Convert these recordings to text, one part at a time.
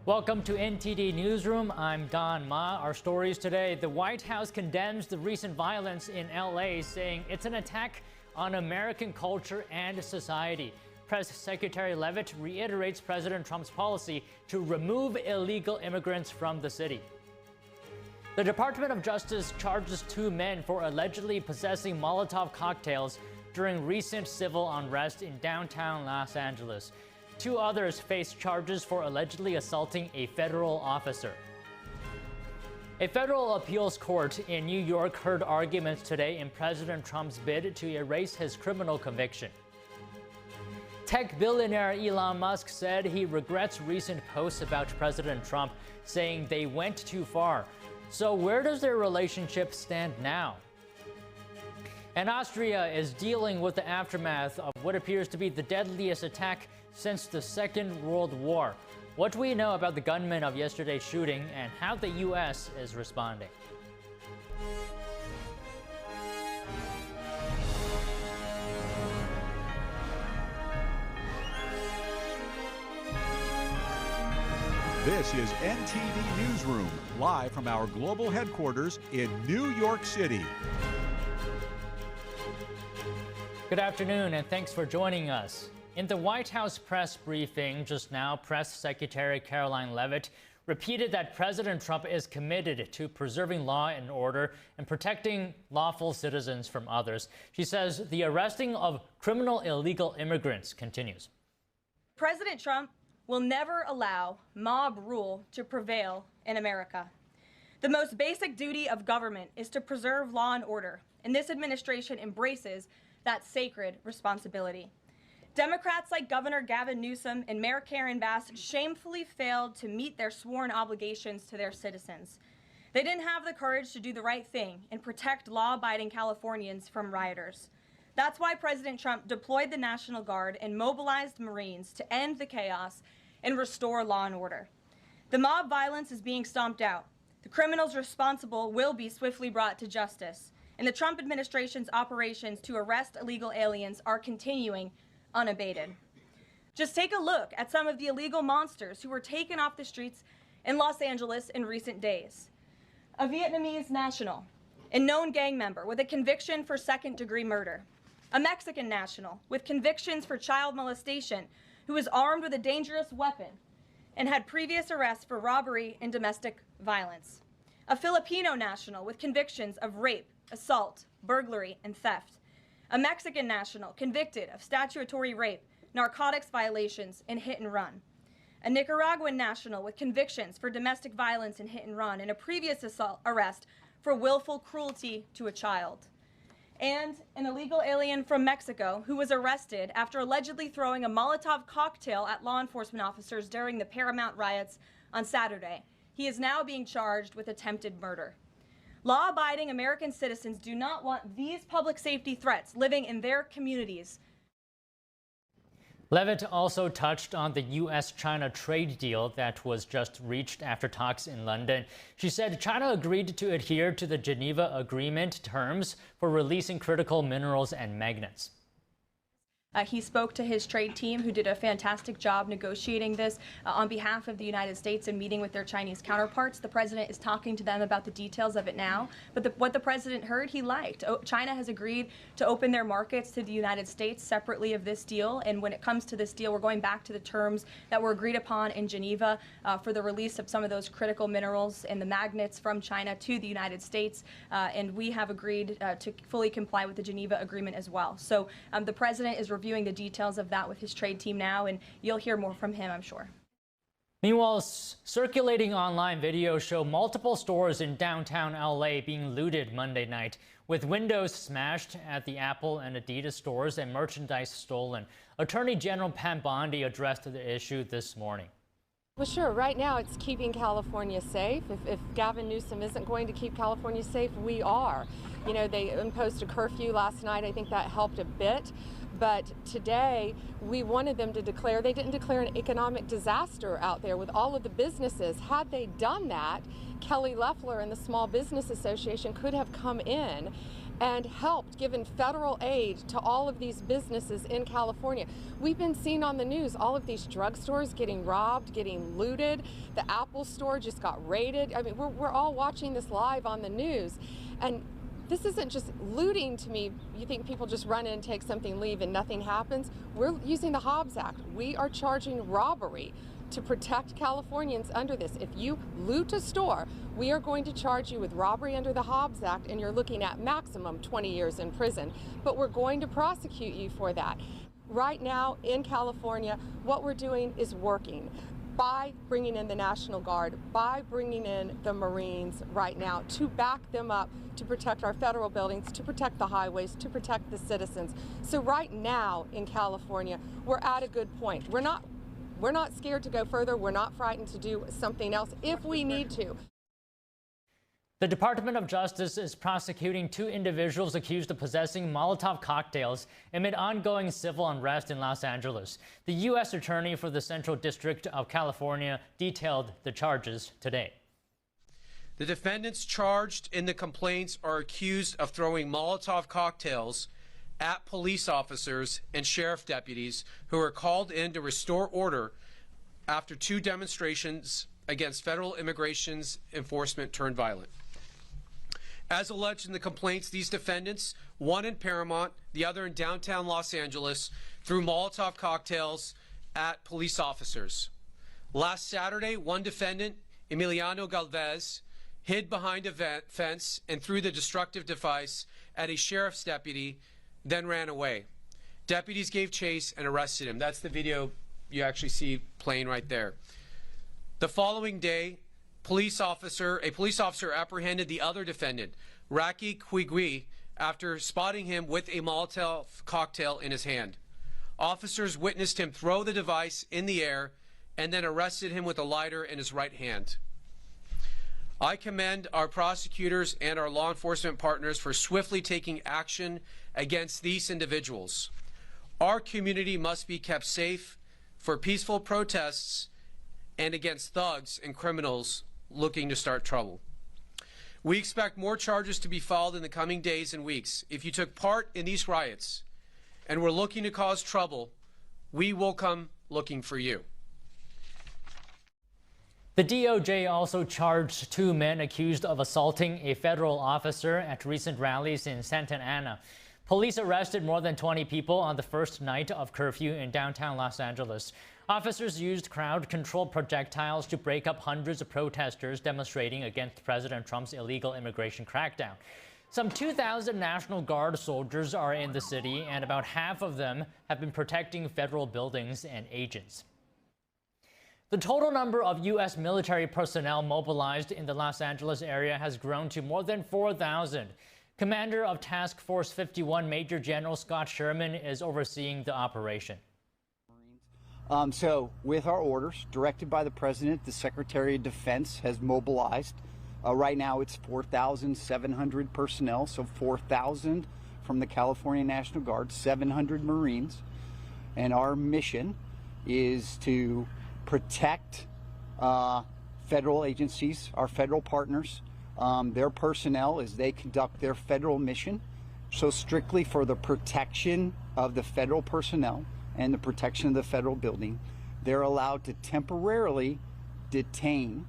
Welcome to NTD Newsroom. I'm Don Ma. Our stories today: the White House condemns the recent violence in LA, saying it's an attack on American culture and society. Press Secretary Leavitt reiterates President Trump's policy to remove illegal immigrants from the city. The Department of Justice charges 2 men for allegedly possessing Molotov cocktails during recent civil unrest in downtown Los Angeles. 2 others face charges for allegedly assaulting a federal officer. A federal appeals court in New York heard arguments today in President Trump's bid to erase his criminal conviction. Tech billionaire Elon Musk said he regrets recent posts about President Trump, saying they went too far. So where does their relationship stand now? And Austria is dealing with the aftermath of what appears to be the deadliest attack since the Second World War. What do we know about the gunman of yesterday's shooting and how the U.S. is responding? This is NTD Newsroom, live from our global headquarters in New York City. Good afternoon, and thanks for joining us. In the White House press briefing just now, Press Secretary Caroline Leavitt repeated that President Trump is committed to preserving law and order and protecting lawful citizens from others. She says the arresting of criminal illegal immigrants continues. President Trump will never allow mob rule to prevail in America. The most basic duty of government is to preserve law and order, and this administration embraces that sacred responsibility. Democrats like Governor Gavin Newsom and Mayor Karen Bass shamefully failed to meet their sworn obligations to their citizens. They didn't have the courage to do the right thing and protect law-abiding Californians from rioters. That's why President Trump deployed the National Guard and mobilized Marines to end the chaos and restore law and order. The mob violence is being stomped out. The criminals responsible will be swiftly brought to justice. And the Trump administration's operations to arrest illegal aliens are continuing unabated. Just take a look at some of the illegal monsters who were taken off the streets in Los Angeles in recent days. A Vietnamese national, a known gang member with a conviction for second-degree murder. A Mexican national with convictions for child molestation who was armed with a dangerous weapon and had previous arrests for robbery and domestic violence. A Filipino national with convictions of rape, assault, burglary, and theft. A Mexican national convicted of statutory rape, narcotics violations, and hit and run. A Nicaraguan national with convictions for domestic violence and hit and run, and a previous arrest for willful cruelty to a child. And an illegal alien from Mexico who was arrested after allegedly throwing a Molotov cocktail at law enforcement officers during the Paramount riots on Saturday. He is now being charged with attempted murder. Law-abiding American citizens do not want these public safety threats living in their communities. Leavitt also touched on the U.S.-China trade deal that was just reached after talks in London. She said China agreed to adhere to the Geneva Agreement terms for releasing critical minerals and magnets. He spoke to his trade team, who did a fantastic job negotiating this on behalf of the United States and meeting with their Chinese counterparts. The president is talking to them about the details of it now. But what the president heard, he liked. China has agreed to open their markets to the United States separately of this deal. And when it comes to this deal, we're going back to the terms that were agreed upon in Geneva for the release of some of those critical minerals and the magnets from China to the United States. And we have agreed to fully comply with the Geneva Agreement as well. So the president is reviewing the details of that with his trade team now, and you'll hear more from him, I'm sure. Meanwhile, circulating online videos show multiple stores in downtown LA being looted Monday night, with windows smashed at the Apple and Adidas stores and merchandise stolen. Attorney General Bondi addressed the issue this morning. Well, sure. Right now, it's keeping California safe. If Gavin Newsom isn't going to keep California safe, we are. You know, they imposed a curfew last night. I think that helped a bit. But today, we wanted them to declare, they didn't declare an economic disaster out there with all of the businesses. Had they done that, Kelly Loeffler and the Small Business Association could have come in and helped, given federal aid to all of these businesses in California. We've been seeing on the news all of these drugstores getting robbed, getting looted. The Apple store just got raided. I mean, we're all watching this live on the news. And this isn't just looting to me. You think people just run in, take something, leave, and nothing happens? We're using the Hobbs Act. We are charging robbery to protect Californians under this. If you loot a store, we are going to charge you with robbery under the Hobbs Act, and you're looking at maximum 20 years in prison. But we're going to prosecute you for that. Right now in California, what we're doing is working. By bringing in the National Guard, by bringing in the Marines right now to back them up, to protect our federal buildings, to protect the highways, to protect the citizens. So right now in California, we're at a good point. We're not scared to go further. We're not frightened to do something else if we need to. The Department of Justice is prosecuting 2 individuals accused of possessing Molotov cocktails amid ongoing civil unrest in Los Angeles. The U.S. Attorney for the Central District of California detailed the charges today. The defendants charged in the complaints are accused of throwing Molotov cocktails at police officers and sheriff deputies who were called in to restore order after 2 demonstrations against federal immigration enforcement turned violent. As alleged in the complaints, these defendants, one in Paramount, the other in downtown Los Angeles, threw Molotov cocktails at police officers. Last Saturday, one defendant, Emiliano Galvez, hid behind a fence and threw the destructive device at a sheriff's deputy, then ran away. Deputies gave chase and arrested him. That's the video you actually see playing right there. The following day, a police officer apprehended the other defendant, Raki Quigui, after spotting him with a Molotov cocktail in his hand. Officers witnessed him throw the device in the air and then arrested him with a lighter in his right hand. I commend our prosecutors and our law enforcement partners for swiftly taking action against these individuals. Our community must be kept safe for peaceful protests and against thugs and criminals looking to start trouble. We expect more charges to be filed in the coming days and weeks. If you took part in these riots and were looking to cause trouble, we will come looking for you. The DOJ also charged 2 men accused of assaulting a federal officer at recent rallies in Santa Ana. Police arrested more than 20 people on the first night of curfew in downtown Los Angeles. Officers used crowd control projectiles to break up hundreds of protesters demonstrating against President Trump's illegal immigration crackdown. Some 2,000 National Guard soldiers are in the city, and about half of them have been protecting federal buildings and agents. The total number of U.S. military personnel mobilized in the Los Angeles area has grown to more than 4,000. Commander of Task Force 51, Major General Scott Sherman, is overseeing the operation. So with our orders directed by the President, the Secretary of Defense has mobilized. Right now it's 4,700 personnel, so 4,000 from the California National Guard, 700 Marines. And our mission is to protect federal agencies, our federal partners, their personnel as they conduct their federal mission. So strictly for the protection of the federal personnel and the protection of the federal building, they're allowed to temporarily detain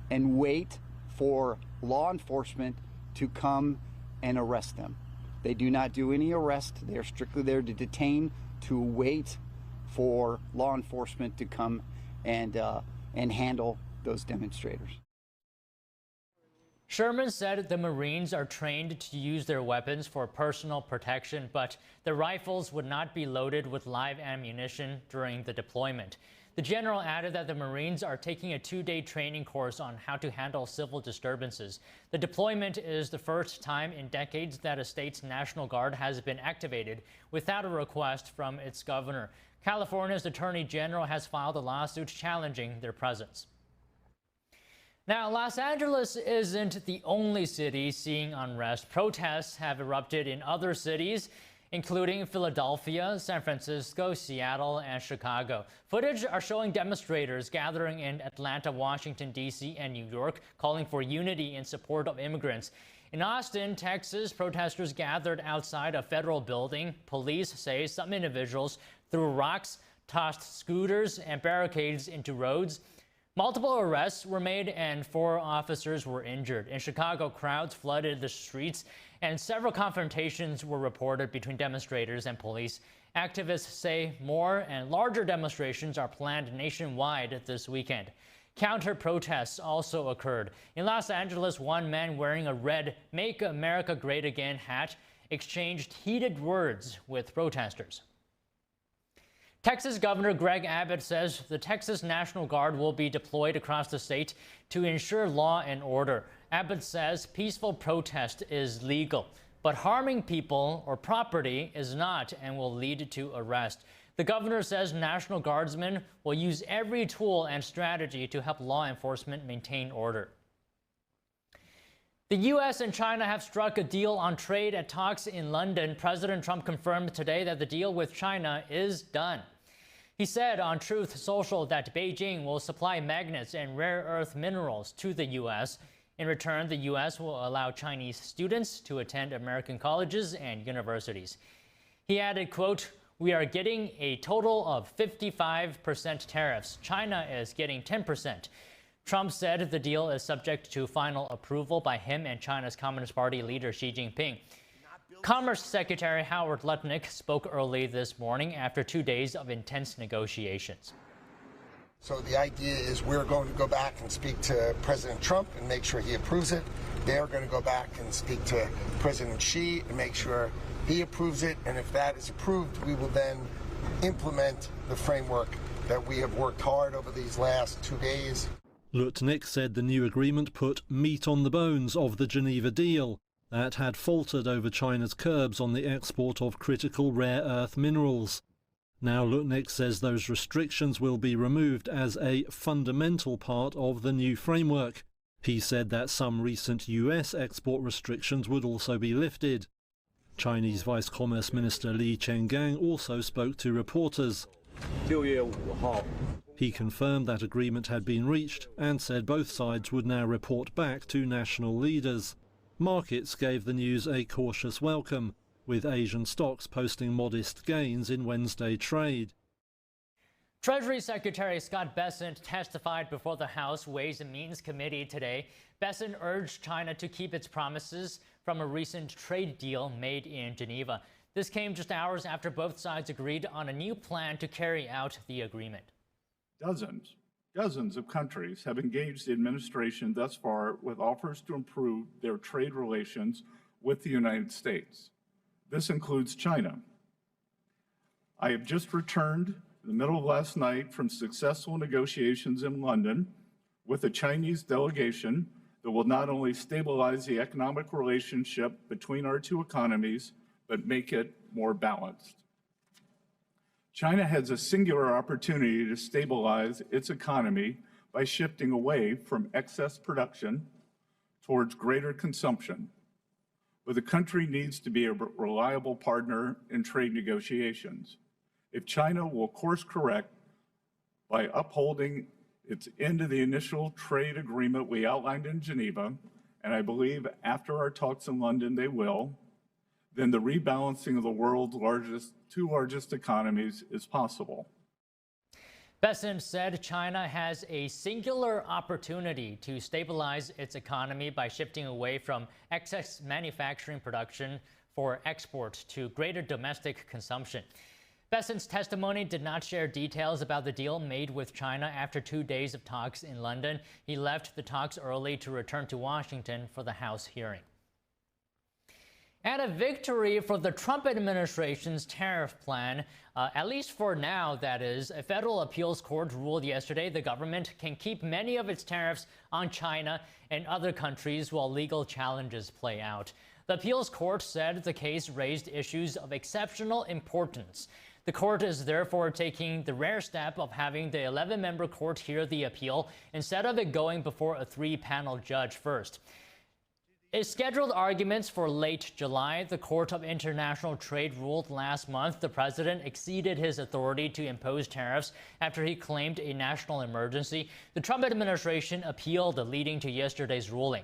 and wait for law enforcement to come and arrest them. They do not do any arrest. They're strictly there to detain, to wait for law enforcement to come and handle those demonstrators. Sherman said the Marines are trained to use their weapons for personal protection, but the rifles would not be loaded with live ammunition during the deployment. The general added that the Marines are taking a 2-day training course on how to handle civil disturbances. The deployment is the first time in decades that a state's National Guard has been activated without a request from its governor. California's Attorney General has filed a lawsuit challenging their presence. Now, Los Angeles isn't the only city seeing unrest. Protests have erupted in other cities, including Philadelphia, San Francisco, Seattle, and Chicago. Footage are showing demonstrators gathering in Atlanta, Washington, D.C., and New York, calling for unity in support of immigrants. In Austin, Texas, protesters gathered outside a federal building. Police say some individuals threw rocks, tossed scooters, and barricades into roads. Multiple arrests were made and 4 officers were injured. In Chicago, crowds flooded the streets and several confrontations were reported between demonstrators and police. Activists say more and larger demonstrations are planned nationwide this weekend. Counter-protests also occurred. In Los Angeles, one man wearing a red "Make America Great Again" hat exchanged heated words with protesters. Texas Governor Greg Abbott says the Texas National Guard will be deployed across the state to ensure law and order. Abbott says peaceful protest is legal, but harming people or property is not and will lead to arrest. The governor says National Guardsmen will use every tool and strategy to help law enforcement maintain order. The U.S. and China have struck a deal on trade at talks in London. President Trump confirmed today that the deal with China is done. He said on Truth Social that Beijing will supply magnets and rare earth minerals to the U.S. In return, the U.S. will allow Chinese students to attend American colleges and universities. He added, quote, "We are getting a total of 55% tariffs. China is getting 10%. Trump said the deal is subject to final approval by him and China's Communist Party leader Xi Jinping. Commerce Secretary Howard Lutnick spoke early this morning after 2 days of intense negotiations. So the idea is we're going to go back and speak to President Trump and make sure he approves it. They're going to go back and speak to President Xi and make sure he approves it. And if that is approved, we will then implement the framework that we have worked hard over these last 2 days. Lutnick said the new agreement put meat on the bones of the Geneva deal that had faltered over China's curbs on the export of critical rare earth minerals. Now Lutnick says those restrictions will be removed as a fundamental part of the new framework. He said that some recent US export restrictions would also be lifted. Chinese Vice Commerce Minister Li Chenggang also spoke to reporters. He confirmed that agreement had been reached and said both sides would now report back to national leaders. Markets gave the news a cautious welcome, with Asian stocks posting modest gains in Wednesday trade. Treasury Secretary Scott Bessent testified before the House Ways and Means Committee today. Bessent urged China to keep its promises from a recent trade deal made in Geneva. This came just hours after both sides agreed on a new plan to carry out the agreement. Dozens of countries have engaged the administration thus far with offers to improve their trade relations with the United States. This includes China. I have just returned in the middle of last night from successful negotiations in London with a Chinese delegation that will not only stabilize the economic relationship between our two economies, but make it more balanced. China has a singular opportunity to stabilize its economy by shifting away from excess production towards greater consumption. But the country needs to be a reliable partner in trade negotiations. If China will course correct by upholding its end of the initial trade agreement we outlined in Geneva, and I believe after our talks in London they will, then the rebalancing of the world's two largest economies is possible. Bessent said China has a singular opportunity to stabilize its economy by shifting away from excess manufacturing production for export to greater domestic consumption. Bessent's testimony did not share details about the deal made with China after 2 days of talks in London. He left the talks early to return to Washington for the House hearing. And a victory for the Trump administration's tariff plan, at least for now, that is. A federal appeals court ruled yesterday the government can keep many of its tariffs on China and other countries while legal challenges play out. The appeals court said the case raised issues of exceptional importance. The court is therefore taking the rare step of having the 11-member court hear the appeal instead of it going before a 3-panel judge first. Scheduled arguments for late July. The Court of International Trade ruled last month the president exceeded his authority to impose tariffs after he claimed a national emergency. The Trump administration appealed, leading to yesterday's ruling.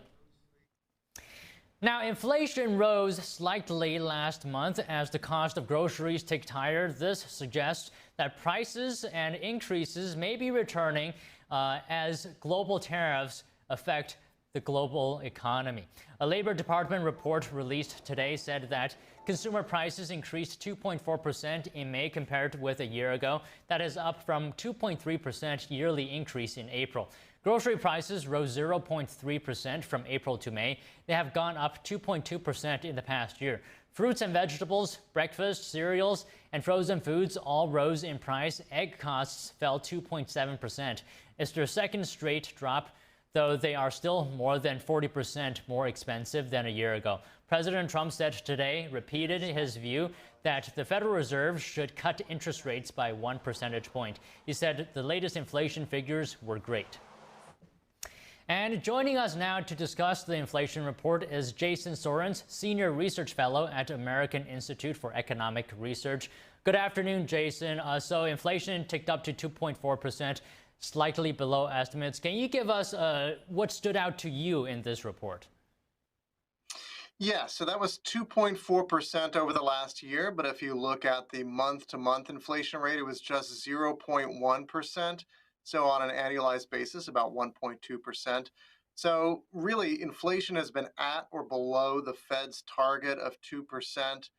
Now, inflation rose slightly last month as the cost of groceries ticked higher. This suggests that prices and increases may be returning as global tariffs affect the global economy. A Labor Department report released today said that consumer prices increased 2.4% in May compared with a year ago. That is up from 2.3% yearly increase in April. Grocery prices rose 0.3% from April to May. They have gone up 2.2% in the past year. Fruits and vegetables, breakfast, cereals, and frozen foods all rose in price. Egg costs fell 2.7%. It's their second straight drop, though they are still more than 40% more expensive than a year ago. President Trump said today, repeated his view that the Federal Reserve should cut interest rates by 1 percentage point. He said the latest inflation figures were great. And joining us now to discuss the inflation report is Jason Sorens, Senior Research Fellow at American Institute for Economic Research. Good afternoon, Jason. So inflation ticked up to 2.4%. Slightly below estimates. Can you give us what stood out to you in this report? Yeah, so that was 2.4% over the last year, but if you look at the month-to-month inflation rate, it was just 0.1%. So on an annualized basis, about 1.2%. So really, inflation has been at or below the Fed's target of 2%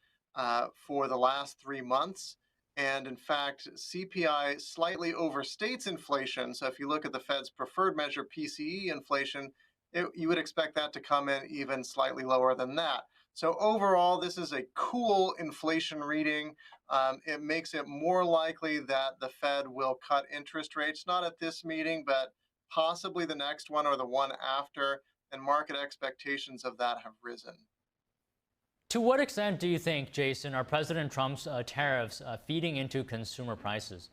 for the last 3 months. And in fact, CPI slightly overstates inflation. So if you look at the Fed's preferred measure, PCE inflation, you would expect that to come in even slightly lower than that. So overall, this is a cool inflation reading. It makes it more likely that the Fed will cut interest rates, not at this meeting, but possibly the next one or the one after, and market expectations of that have risen. To what extent do you think, Jason, are President Trump's tariffs feeding into consumer prices?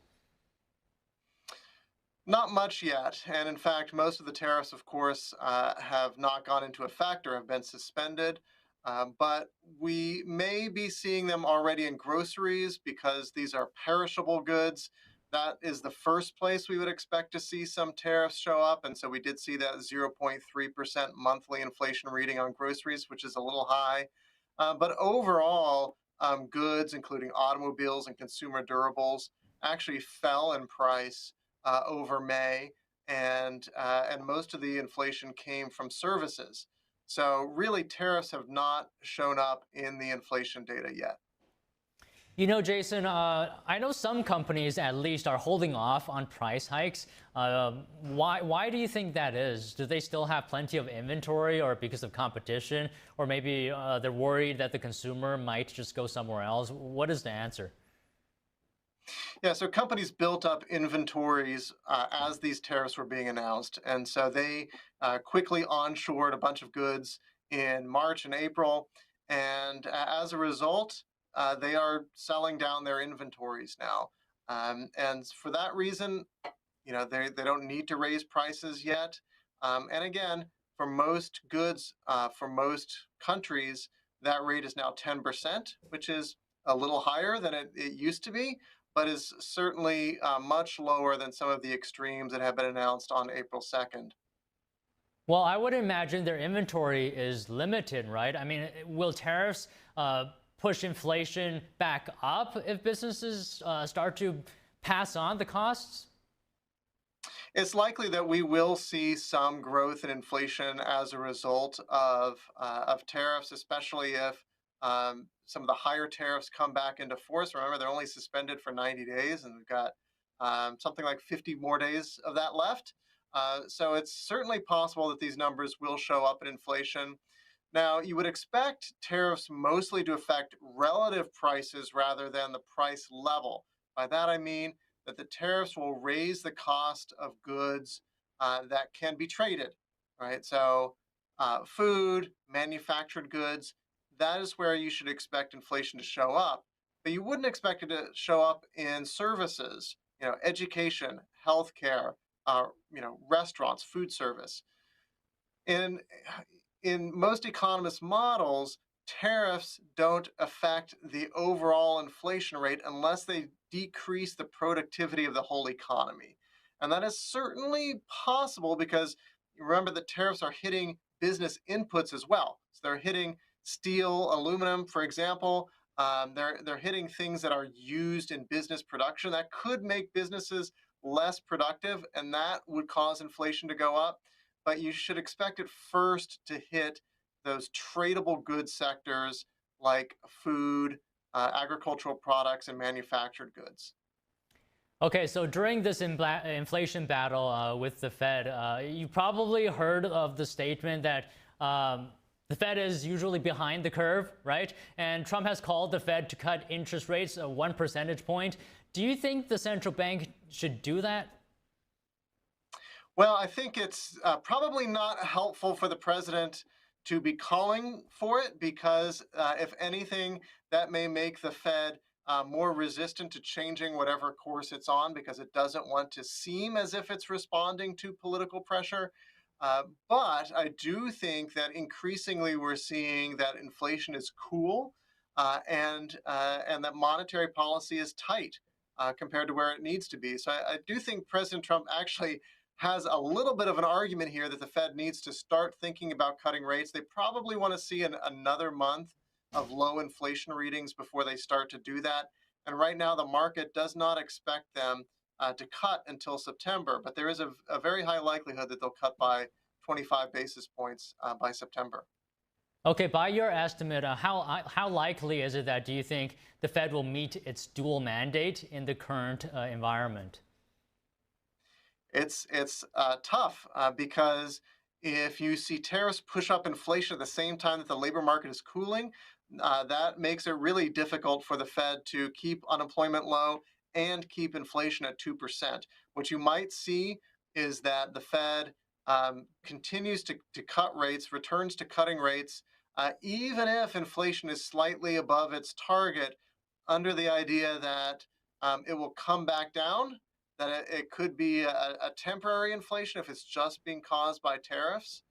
Not much yet. And in fact, most of the tariffs, of course, have not gone into effect or have been suspended. But we may be seeing them already in groceries because these are perishable goods. That is the first place we would expect to see some tariffs show up. And so we did see that 0.3% monthly inflation reading on groceries, which is a little high. But overall, goods, including automobiles and consumer durables, actually fell in price over May, and most of the inflation came from services. So really, tariffs have not shown up in the inflation data yet. You know, Jason, I know some companies at least are holding off on price hikes. Why do you think that is? Do they still have plenty of inventory, or because of competition, or maybe they're worried that the consumer might just go somewhere else? What is the answer? Yeah, so companies built up inventories as these tariffs were being announced. And so they quickly onshored a bunch of goods in March and April. And as a result, they are selling down their inventories now. And for that reason, you know, they don't need to raise prices yet. And again, for most goods, for most countries, that rate is now 10%, which is a little higher than it used to be, but is certainly much lower than some of the extremes that have been announced on April 2nd. Well, I would imagine their inventory is limited, right? I mean, will tariffs push inflation back up if businesses start to pass on the costs? It's likely that we will see some growth in inflation as a result of tariffs, especially if some of the higher tariffs come back into force. Remember, they're only suspended for 90 days, and we've got something like 50 more days of that left. So it's certainly possible that these numbers will show up in inflation. Now, you would expect tariffs mostly to affect relative prices rather than the price level. By that, I mean that the tariffs will raise the cost of goods that can be traded, right? So food, manufactured goods, that is where you should expect inflation to show up. But you wouldn't expect it to show up in services, you know, education, healthcare, you know, restaurants, food service. And in most economist models, tariffs don't affect the overall inflation rate unless they decrease the productivity of the whole economy. And that is certainly possible because remember that tariffs are hitting business inputs as well. So they're hitting steel, aluminum, for example. They're hitting things that are used in business production that could make businesses less productive, and that would cause inflation to go up. But you should expect it first to hit those tradable goods sectors like food, agricultural products, and manufactured goods. Okay, so during this inflation battle with the Fed, you probably heard of the statement that the Fed is usually behind the curve, right? And Trump has called the Fed to cut interest rates 1 percentage point. Do you think the central bank should do that? Well, I think it's probably not helpful for the president to be calling for it because, if anything, that may make the Fed more resistant to changing whatever course it's on because it doesn't want to seem as if it's responding to political pressure. But I do think that increasingly we're seeing that inflation is cool and that monetary policy is tight compared to where it needs to be. So I do think President Trump actually has a little bit of an argument here that the Fed needs to start thinking about cutting rates. They probably want to see another month of low inflation readings before they start to do that. And right now, the market does not expect them to cut until September, but there is a very high likelihood that they'll cut by 25 basis points by September. Okay, by your estimate, how likely is it that do you think the Fed will meet its dual mandate in the current environment? It's tough because if you see tariffs push up inflation at the same time that the labor market is cooling, that makes it really difficult for the Fed to keep unemployment low and keep inflation at 2%. What you might see is that the Fed continues to cut rates, returns to cutting rates, even if inflation is slightly above its target, under the idea that it will come back down, that it could be a temporary inflation if it's just being caused by tariffs.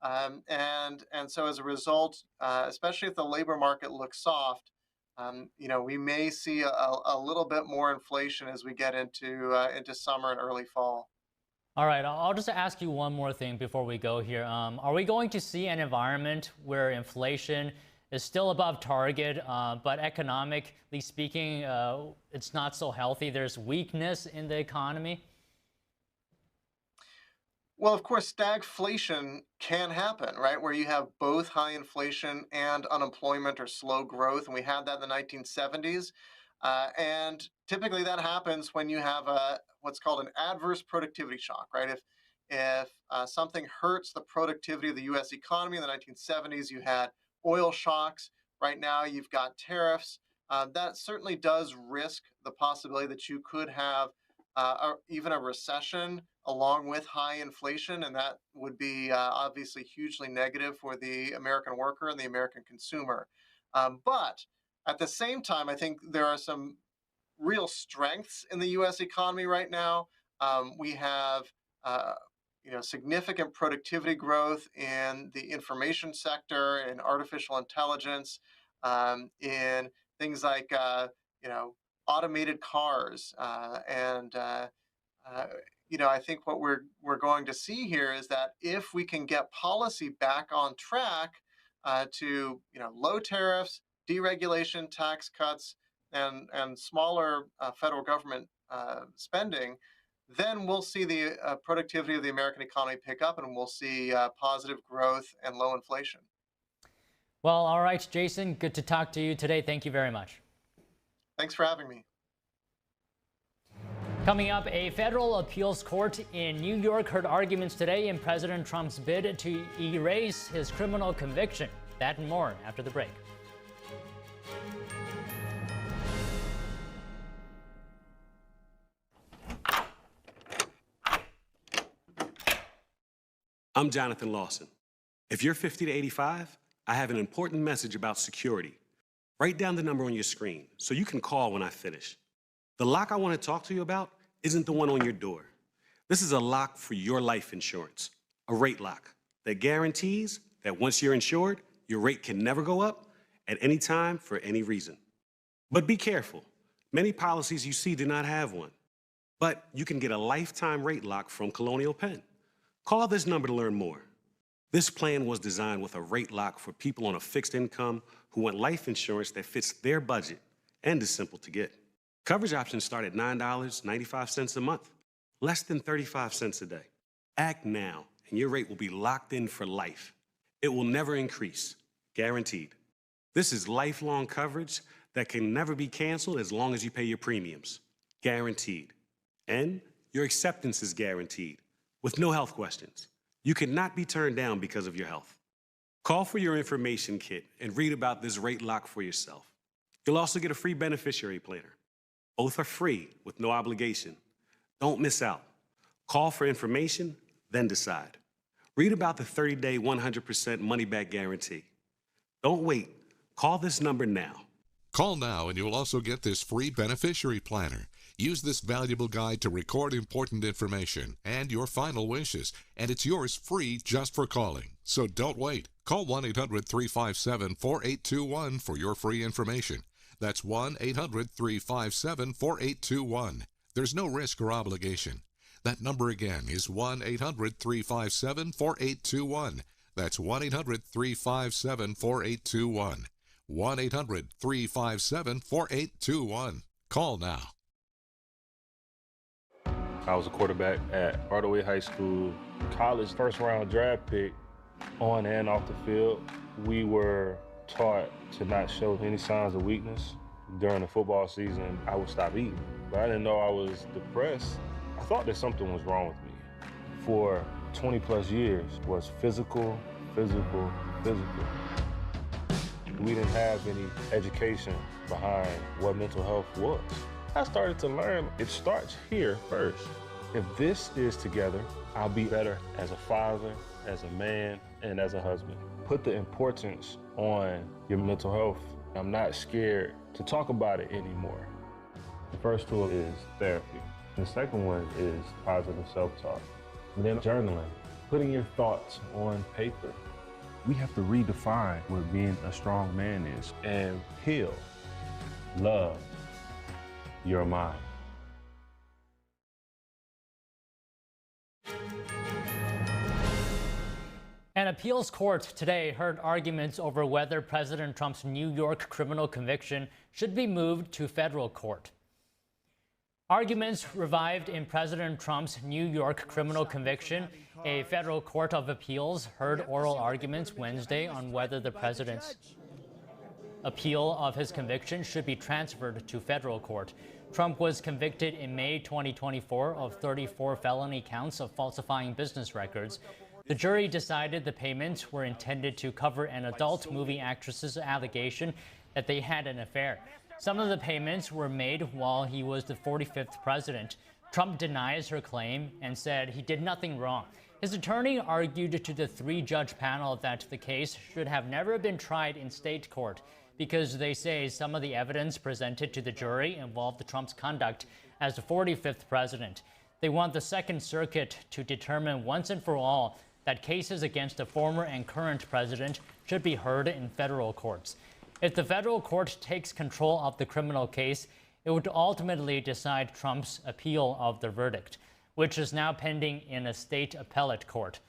And so as a result, especially if the labor market looks soft, we may see a little bit more inflation as we get into summer and early fall. All right, I'll just ask you one more thing before we go here. Are we going to see an environment where inflation is still above target, but economically speaking, it's not so healthy? There's weakness in the economy? Well, of course, stagflation can happen, right? Where you have both high inflation and unemployment or slow growth. And we had that in the 1970s. And typically that happens when you have what's called an adverse productivity shock, right? If something hurts the productivity of the U.S. economy in the 1970s, you had oil shocks. Right now, you've got tariffs. That certainly does risk the possibility that you could have even a recession along with high inflation, and that would be obviously hugely negative for the American worker and the American consumer. But at the same time, I think there are some real strengths in the U.S. economy right now. We have significant productivity growth in the information sector, in artificial intelligence, in things like automated cars, and I think what we're going to see here is that if we can get policy back on track to low tariffs, deregulation, tax cuts, and smaller federal government spending, then we'll see the productivity of the American economy pick up, and we'll see positive growth and low inflation. Well, all right, Jason, good to talk to you today. Thank you very much. Thanks for having me. Coming up, a federal appeals court in New York heard arguments today in President Trump's bid to erase his criminal conviction. That and more after the break. I'm Jonathan Lawson. If you're 50 to 85, I have an important message about security. Write down the number on your screen so you can call when I finish. The lock I want to talk to you about isn't the one on your door. This is a lock for your life insurance, a rate lock that guarantees that once you're insured, your rate can never go up at any time for any reason. But be careful. Many policies you see do not have one. But you can get a lifetime rate lock from Colonial Penn. Call this number to learn more. This plan was designed with a rate lock for people on a fixed income who want life insurance that fits their budget and is simple to get. Coverage options start at $9.95 a month, less than 35 cents a day. Act now, and your rate will be locked in for life. It will never increase, guaranteed. This is lifelong coverage that can never be canceled as long as you pay your premiums, guaranteed. And your acceptance is guaranteed, with no health questions. You cannot be turned down because of your health. Call for your information kit and read about this rate lock for yourself. You'll also get a free beneficiary planner. Both are free with no obligation. Don't miss out. Call for information, then decide. Read about the 30-day 100% money-back guarantee. Don't wait. Call this number now. Call now and you'll also get this free beneficiary planner. Use this valuable guide to record important information and your final wishes, and it's yours free just for calling. So don't wait. Call 1-800-357-4821 for your free information. That's 1-800-357-4821. There's no risk or obligation. That number again is 1-800-357-4821. That's 1-800-357-4821. 1-800-357-4821. Call now. I was a quarterback at Hardaway High School. College first-round draft pick, on and off the field. We were taught to not show any signs of weakness. During the football season, I would stop eating. But I didn't know I was depressed. I thought that something was wrong with me. For 20-plus years was physical. We didn't have any education behind what mental health was. I started to learn it starts here first. If this is together, I'll be better as a father, as a man, and as a husband. Put the importance on your mental health. I'm not scared to talk about it anymore. The first tool is therapy. The second one is positive self-talk. And then journaling, putting your thoughts on paper. We have to redefine what being a strong man is and heal, love your mind. An appeals court today heard arguments over whether President Trump's New York criminal conviction should be moved to federal court. Arguments revived in President Trump's New York criminal conviction. A federal court of appeals heard oral arguments Wednesday on whether the president's appeal of his conviction should be transferred to federal court. Trump was convicted in May 2024 of 34 felony counts of falsifying business records. The jury decided the payments were intended to cover an adult movie actress's allegation that they had an affair. Some of the payments were made while he was the 45th president. Trump denies her claim and said he did nothing wrong. His attorney argued to the three-judge panel that the case should have never been tried in state court because they say some of the evidence presented to the jury involved Trump's conduct as the 45th president. They want the Second Circuit to determine once and for all that cases against the former and current president should be heard in federal courts. If the federal court takes control of the criminal case, it would ultimately decide Trump's appeal of the verdict, which is now pending in a state appellate court.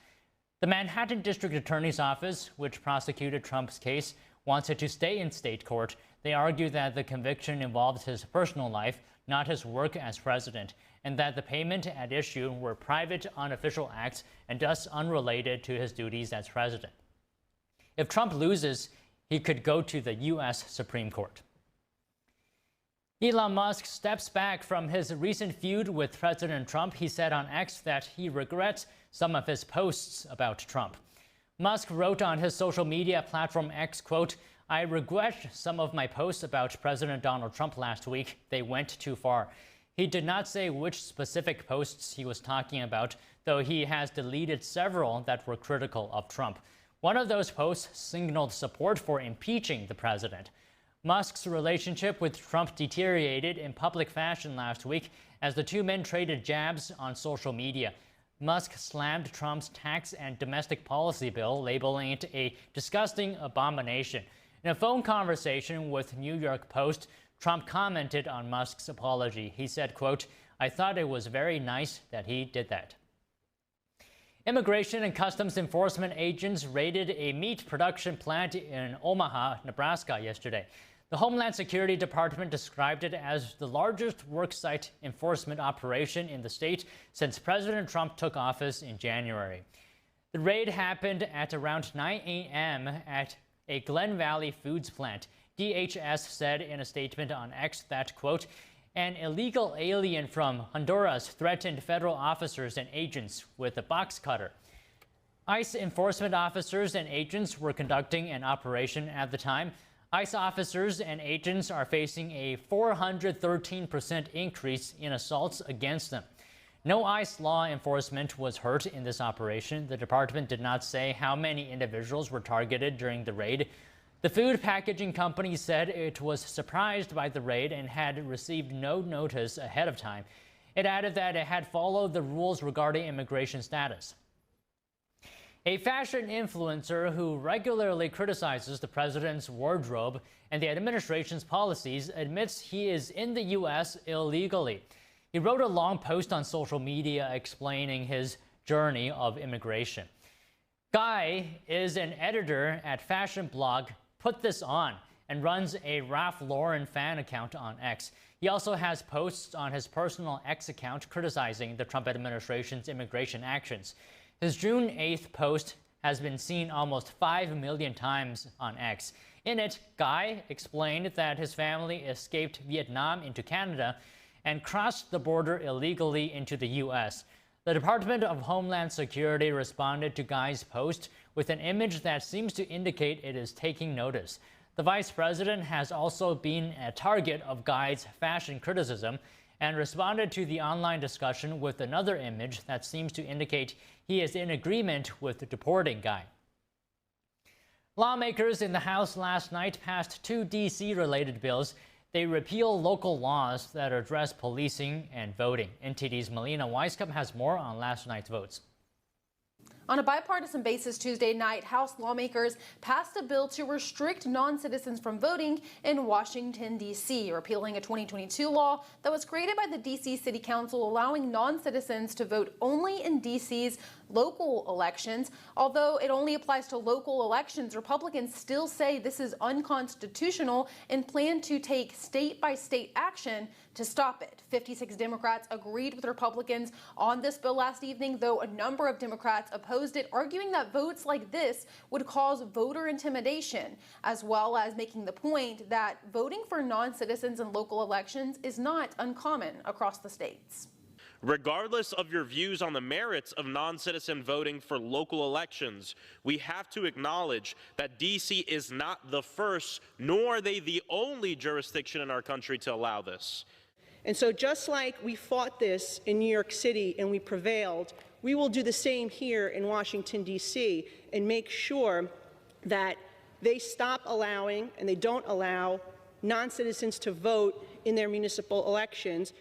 The Manhattan District Attorney's Office, which prosecuted Trump's case, wants it to stay in state court. They argue that the conviction involves his personal life, not his work as president, and that the payment at issue were private, unofficial acts and thus unrelated to his duties as president. If Trump loses, he could go to the U.S. Supreme Court. Elon Musk steps back from his recent feud with President Trump. He said on X that he regrets some of his posts about Trump. Musk wrote on his social media platform X, quote, "I regret some of my posts about President Donald Trump last week. They went too far." He did not say which specific posts he was talking about, though he has deleted several that were critical of Trump. One of those posts signaled support for impeaching the president. Musk's relationship with Trump deteriorated in public fashion last week as the two men traded jabs on social media. Musk slammed Trump's tax and domestic policy bill, labeling it a disgusting abomination. In a phone conversation with New York Post, Trump commented on Musk's apology. He said, quote, "I thought it was very nice that he did that." Immigration and Customs Enforcement agents raided a meat production plant in Omaha, Nebraska yesterday. The Homeland Security Department described it as the largest worksite enforcement operation in the state since President Trump took office in January. The raid happened at around 9 a.m. at a Glen Valley Foods plant. DHS said in a statement on X that, quote, "An illegal alien from Honduras threatened federal officers and agents with a box cutter." ICE enforcement officers and agents were conducting an operation at the time. ICE officers and agents are facing a 413% increase in assaults against them. No ICE law enforcement was hurt in this operation. The department did not say how many individuals were targeted during the raid. The food packaging company said it was surprised by the raid and had received no notice ahead of time. It added that it had followed the rules regarding immigration status. A fashion influencer who regularly criticizes the president's wardrobe and the administration's policies admits he is in the U.S. illegally. He wrote a long post on social media explaining his journey of immigration. Guy is an editor at fashion blog Put This On and runs a Ralph Lauren fan account on X. He also has posts on his personal X account criticizing the Trump administration's immigration actions. His June 8th post has been seen almost 5 million times on X. In it, Guy explained that his family escaped Vietnam into Canada and crossed the border illegally into the U.S. The Department of Homeland Security responded to Guy's post with an image that seems to indicate it is taking notice. The vice president has also been a target of Guy's fashion criticism and responded to the online discussion with another image that seems to indicate he is in agreement with deporting Guy. Lawmakers in the House last night passed two D.C.-related bills. They repeal local laws that address policing and voting. NTD's Melina Weisskopf has more on last night's votes. On a bipartisan basis Tuesday night, House lawmakers passed a bill to restrict non-citizens from voting in Washington, D.C., repealing a 2022 law that was created by the D.C. City Council, allowing non-citizens to vote only in D.C.'s local elections. Although it only applies to local elections, Republicans still say this is unconstitutional and plan to take state-by-state action to stop it. 56 Democrats agreed with Republicans on this bill last evening, though a number of Democrats opposed it, arguing that votes like this would cause voter intimidation, as well as making the point that voting for non-citizens in local elections is not uncommon across the states. Regardless of your views on the merits of non-citizen voting for local elections, we have to acknowledge that D.C. is not the first, nor are they the only jurisdiction in our country to allow this. And so just like we fought this in New York City and we prevailed, we will do the same here in Washington, D.C., and make sure that they stop allowing and they don't allow non-citizens to vote in their municipal elections.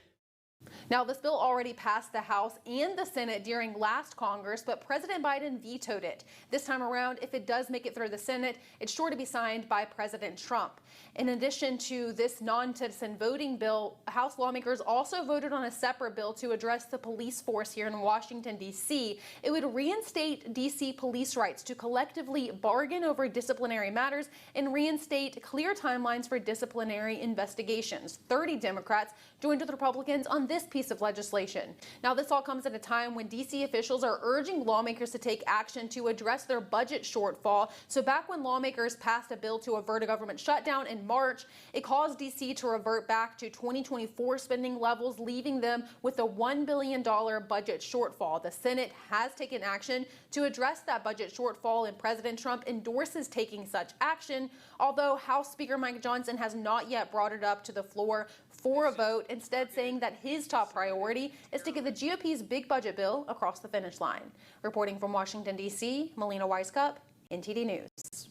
Now, this bill already passed the House and the Senate during last Congress, but President Biden vetoed it. This time around, if it does make it through the Senate, it's sure to be signed by President Trump. In addition to this non-citizen voting bill, House lawmakers also voted on a separate bill to address the police force here in Washington, D.C. It would reinstate D.C. police rights to collectively bargain over disciplinary matters and reinstate clear timelines for disciplinary investigations. 30 Democrats joined with Republicans on this piece of legislation. Now, this all comes at a time when D.C. officials are urging lawmakers to take action to address their budget shortfall. So back when lawmakers passed a bill to avert a government shutdown in March, it caused D.C. to revert back to 2024 spending levels, leaving them with a $1 billion budget shortfall. The Senate has taken action to address that budget shortfall, and President Trump endorses taking such action, although House Speaker Mike Johnson has not yet brought it up to the floor for a vote, instead saying that his top priority is to get the GOP's big budget bill across the finish line. Reporting from Washington, D.C., Melina Weisskopf, NTD News.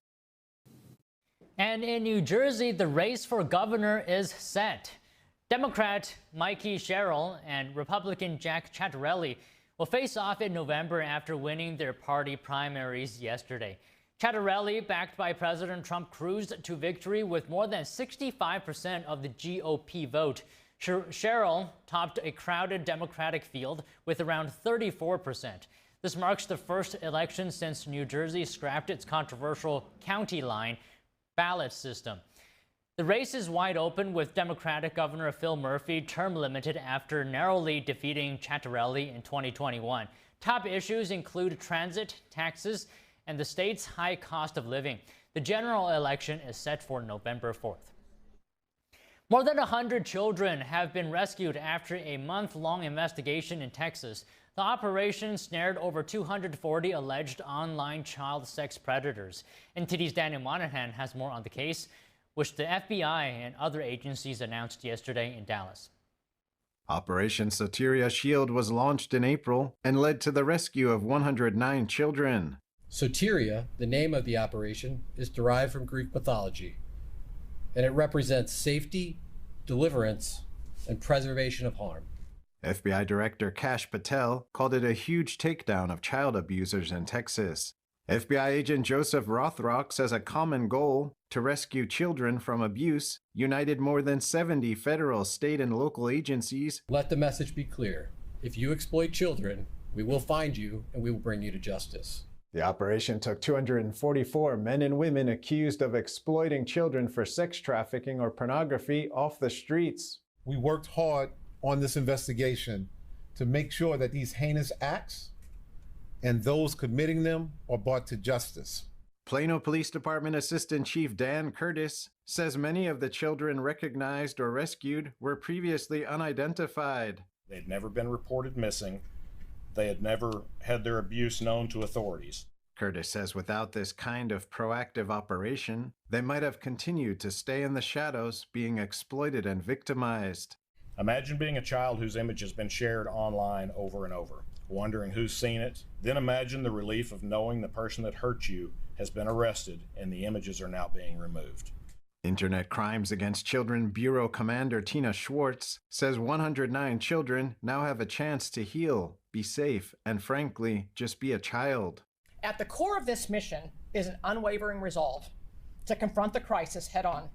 And in New Jersey, the race for governor is set. Democrat Mikey Sherrill and Republican Jack Ciattarelli will face off in November after winning their party primaries yesterday. Chattarelli, backed by President Trump, cruised to victory with more than 65% of the GOP vote. Sherrill topped a crowded Democratic field with around 34%. This marks the first election since New Jersey scrapped its controversial county line ballot system. The race is wide open, with Democratic Governor Phil Murphy term limited after narrowly defeating Chattarelli in 2021. Top issues include transit, taxes, and the state's high cost of living. The general election is set for November 4th. More than 100 children have been rescued after a month-long investigation in Texas. The operation snared over 240 alleged online child sex predators. NTD's Daniel Monahan has more on the case, which the FBI and other agencies announced yesterday in Dallas. Operation Soteria Shield was launched in April and led to the rescue of 109 children. Soteria, the name of the operation, is derived from Greek mythology, and it represents safety, deliverance, and preservation of harm. FBI Director Kash Patel called it a huge takedown of child abusers in Texas. FBI agent Joseph Rothrock says a common goal to rescue children from abuse united more than 70 federal, state, and local agencies. Let the message be clear. If you exploit children, we will find you and we will bring you to justice. The operation took 244 men and women accused of exploiting children for sex trafficking or pornography off the streets. We worked hard on this investigation to make sure that these heinous acts and those committing them are brought to justice. Plano Police Department Assistant Chief Dan Curtis says many of the children recognized or rescued were previously unidentified. They'd never been reported missing. They had never had their abuse known to authorities. Curtis says without this kind of proactive operation, they might have continued to stay in the shadows, being exploited and victimized. Imagine being a child whose image has been shared online over and over, wondering who's seen it. Then imagine the relief of knowing the person that hurt you has been arrested and the images are now being removed. Internet Crimes Against Children Bureau Commander Tina Schwartz says 109 children now have a chance to heal, be safe, and frankly, just be a child. At the core of this mission is an unwavering resolve to confront the crisis head on,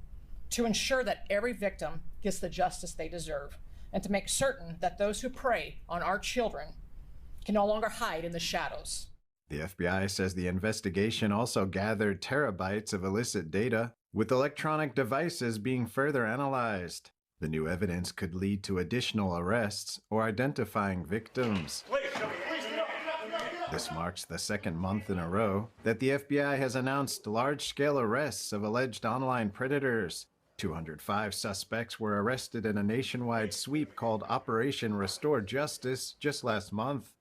to ensure that every victim gets the justice they deserve, and to make certain that those who prey on our children can no longer hide in the shadows. The FBI says the investigation also gathered terabytes of illicit data, with electronic devices being further analyzed. The new evidence could lead to additional arrests or identifying victims. This marks the second month in a row that the FBI has announced large-scale arrests of alleged online predators. 205 suspects were arrested in a nationwide sweep called Operation Restore Justice just last month.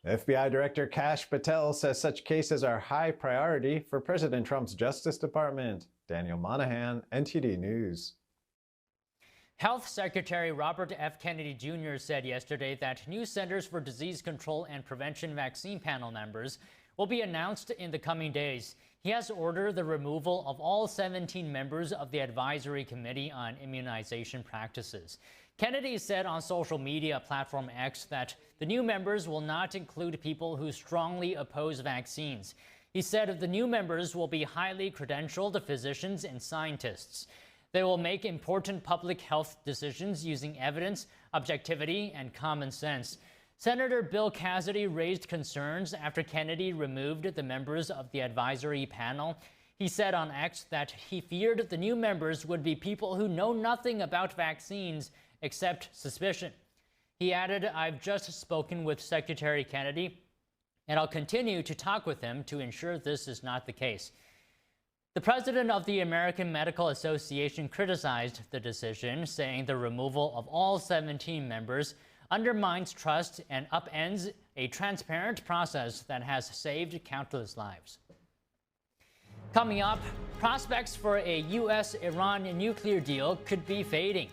FBI Director Kash Patel says such cases are high priority for President Trump's Justice Department. Daniel Monahan, NTD News. Health Secretary Robert F. Kennedy Jr. said yesterday that new Centers for Disease Control and Prevention vaccine panel members will be announced in the coming days. He has ordered the removal of all 17 members of the Advisory Committee on Immunization Practices. Kennedy said on social media platform X that the new members will not include people who strongly oppose vaccines. He said the new members will be highly credentialed physicians and scientists. They will make important public health decisions using evidence, objectivity, and common sense. Senator Bill Cassidy raised concerns after Kennedy removed the members of the advisory panel. He said on X that he feared the new members would be people who know nothing about vaccines except suspicion. He added, "I've just spoken with Secretary Kennedy, and I'll continue to talk with him to ensure this is not the case." The president of the American Medical Association criticized the decision, saying the removal of all 17 members undermines trust and upends a transparent process that has saved countless lives. Coming up, prospects for a U.S.-Iran nuclear deal could be fading.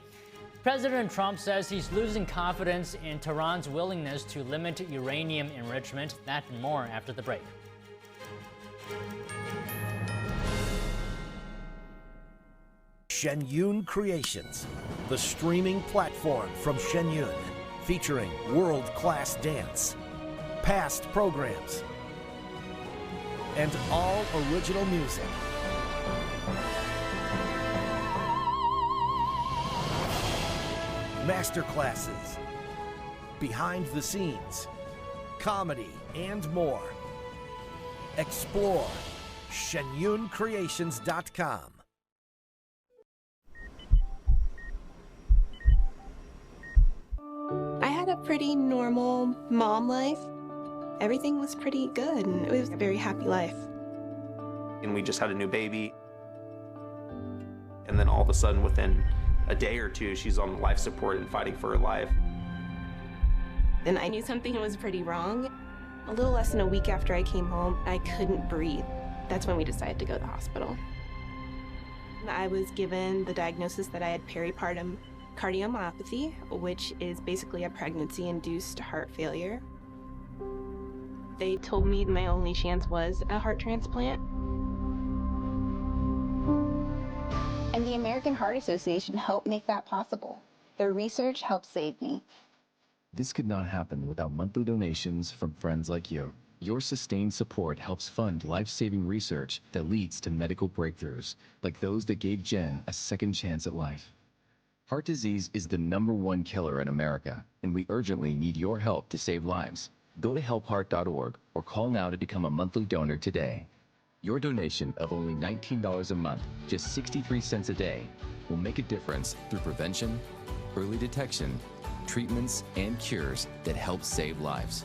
President Trump says he's losing confidence in Tehran's willingness to limit uranium enrichment. That and more after the break. Shenyun Creations, the streaming platform from Shenyun, featuring world-class dance, past programs, and all original music. Masterclasses, behind the scenes, comedy, and more. Explore shenyuncreations.com. I had a pretty normal mom life. Everything was pretty good, and it was a very happy life. And we just had a new baby. And then all of a sudden, within a day or two, she's on life support and fighting for her life. And I knew something was pretty wrong. A little less than a week after I came home, I couldn't breathe. That's when we decided to go to the hospital. I was given the diagnosis that I had peripartum cardiomyopathy, which is basically a pregnancy-induced heart failure. They told me my only chance was a heart transplant. And the American Heart Association helped make that possible. Their research helped save me. This could not happen without monthly donations from friends like you. Your sustained support helps fund life-saving research that leads to medical breakthroughs, like those that gave Jen a second chance at life. Heart disease is the #1 killer in America, and we urgently need your help to save lives. Go to helpheart.org or call now to become a monthly donor today. Your donation of only $19 a month, just 63 cents a day, will make a difference through prevention, early detection, treatments, and cures that help save lives.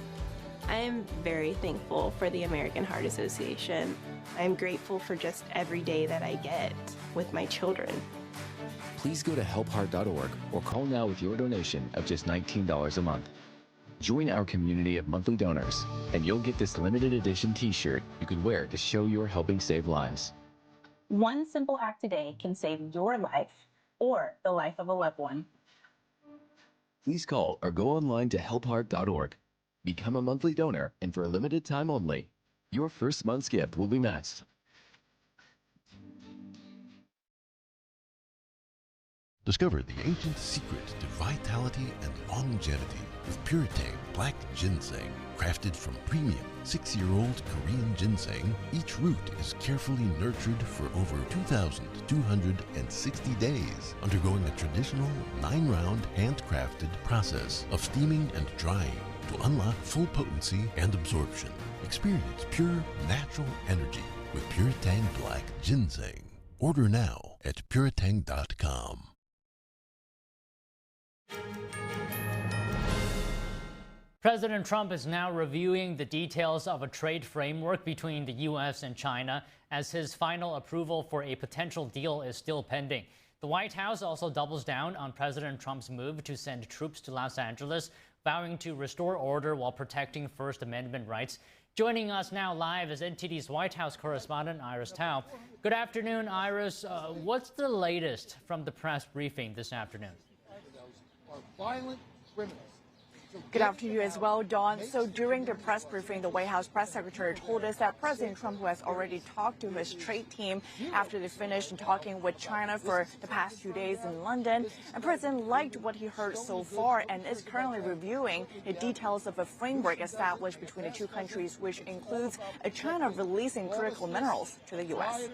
I am very thankful for the American Heart Association. I'm grateful for just every day that I get with my children. Please go to helpheart.org or call now with your donation of just $19 a month. Join our community of monthly donors, and you'll get this limited edition t-shirt you can wear to show you're helping save lives. One simple act today can save your life or the life of a loved one. Please call or go online to helpheart.org. Become a monthly donor, and for a limited time only, your first month's gift will be matched. Discover the ancient secret to vitality and longevity with Puretang Black Ginseng. Crafted from premium 6-year-old Korean ginseng, each root is carefully nurtured for over 2,260 days, undergoing a traditional 9-round handcrafted process of steaming and drying to unlock full potency and absorption. Experience pure, natural energy with Puretang Black Ginseng. Order now at puretang.com. President Trump is now reviewing the details of a trade framework between the U.S. and China, as his final approval for a potential deal is still pending. The White House also doubles down on President Trump's move to send troops to Los Angeles, vowing to restore order while protecting First Amendment rights. Joining us now live is NTD's White House correspondent Iris Tao. Good afternoon, Iris. What's the latest from the press briefing this afternoon? Violent criminals. Good afternoon as well, Dawn. So during the press briefing, the White House press secretary told us that President Trump, who has already talked to his trade team after they finished talking with China for the past 2 days in London, and President liked what he heard so far and is currently reviewing the details of a framework established between the two countries, which includes China releasing critical minerals to the U.S.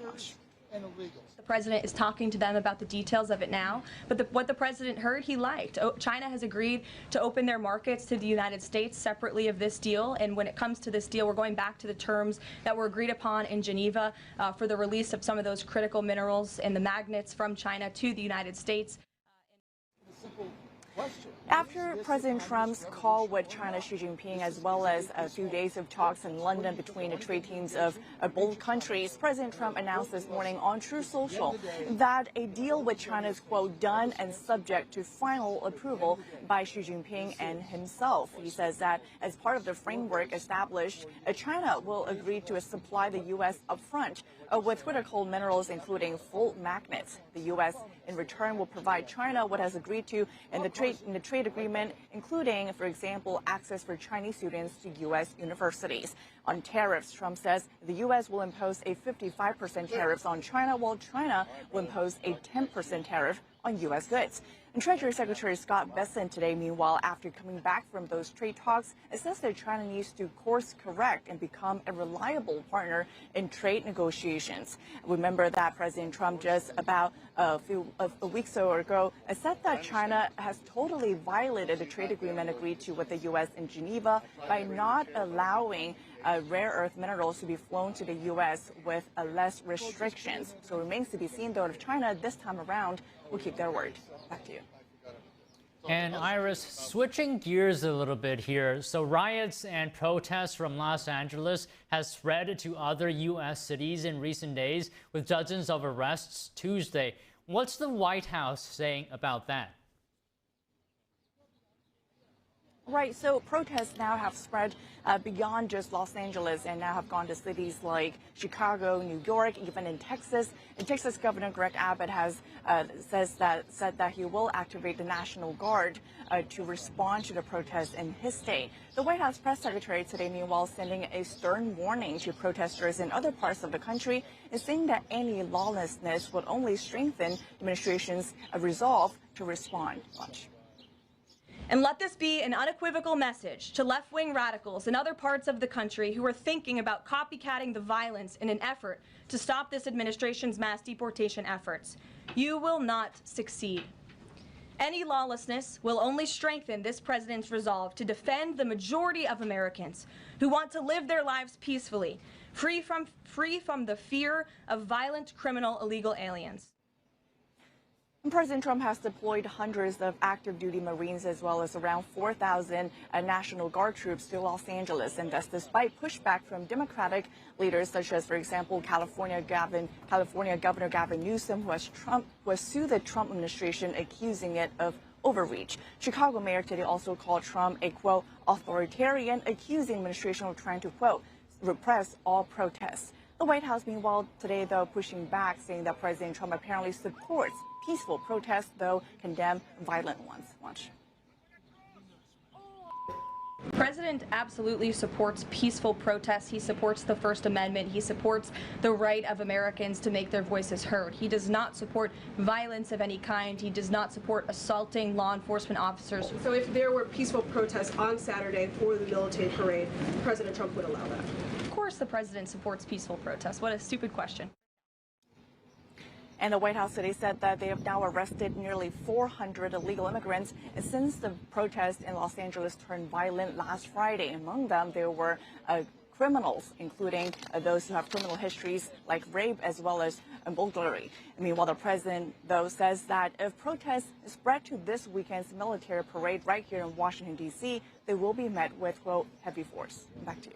The president is talking to them about the details of it now, but what the president heard, he liked. China has agreed to open their markets to the United States separately of this deal, and when it comes to this deal, we're going back to the terms that were agreed upon in Geneva for the release of some of those critical minerals and the magnets from China to the United States. After President Trump's call with China's Xi Jinping, as well as a few days of talks in London between the trade teams of both countries, President Trump announced this morning on Truth Social that a deal with China is, quote, done and subject to final approval by Xi Jinping and himself. He says that as part of the framework established, China will agree to supply the U.S. upfront with critical minerals, including full magnets. The U.S. in return will provide China what has agreed to in the trade agreement, including, for example, access for Chinese students to U.S. universities. on tariffs. Trump says the U.S. will impose a 55% tariff on China, while China will impose a 10% tariff on U.S. goods. And Treasury Secretary Scott Bessent today, meanwhile, after coming back from those trade talks, it says that China needs to course correct and become a reliable partner in trade negotiations. Remember that President Trump just about a week or so ago said that China has totally violated the trade agreement agreed to with the U.S. in Geneva by not allowing rare earth minerals to be flown to the U.S. with less restrictions. So it remains to be seen, though, if China this time around will keep their word. Back to you. And Iris, switching gears a little bit here. So riots and protests from Los Angeles has spread to other U.S. cities in recent days, with dozens of arrests Tuesday. What's the White House saying about that? Right, so protests now have spread beyond just Los Angeles and now have gone to cities like Chicago, New York, even in Texas. And Texas Governor Greg Abbott has said that he will activate the National Guard to respond to the protests in his state. The White House press secretary today, meanwhile, sending a stern warning to protesters in other parts of the country and saying that any lawlessness would only strengthen the administration's resolve to respond. Watch. And let this be an unequivocal message to left-wing radicals in other parts of the country who are thinking about copycatting the violence in an effort to stop this administration's mass deportation efforts. You will not succeed. Any lawlessness will only strengthen this president's resolve to defend the majority of Americans who want to live their lives peacefully, free from the fear of violent, criminal, illegal aliens. President Trump has deployed hundreds of active duty Marines as well as around 4,000 National Guard troops to Los Angeles, and that's despite pushback from Democratic leaders such as, for example, California Governor Gavin Newsom, who has sued the Trump administration, accusing it of overreach. Chicago Mayor today also called Trump a, quote, authoritarian, accusing the administration of trying to, quote, repress all protests. The White House, meanwhile, today, though, pushing back, saying that President Trump apparently supports peaceful protests, though condemn violent ones. Watch. The president absolutely supports peaceful protests. He supports the First Amendment. He supports the right of Americans to make their voices heard. He does not support violence of any kind. He does not support assaulting law enforcement officers. So if there were peaceful protests on Saturday for the military parade, President Trump would allow that? Of course the president supports peaceful protests. What a stupid question. And the White House today said that they have now arrested nearly 400 illegal immigrants since the protests in Los Angeles turned violent last Friday. Among them, there were criminals, including those who have criminal histories like rape as well as burglary. Meanwhile, the president, though, says that if protests spread to this weekend's military parade right here in Washington, D.C., they will be met with, quote, heavy force. Back to you.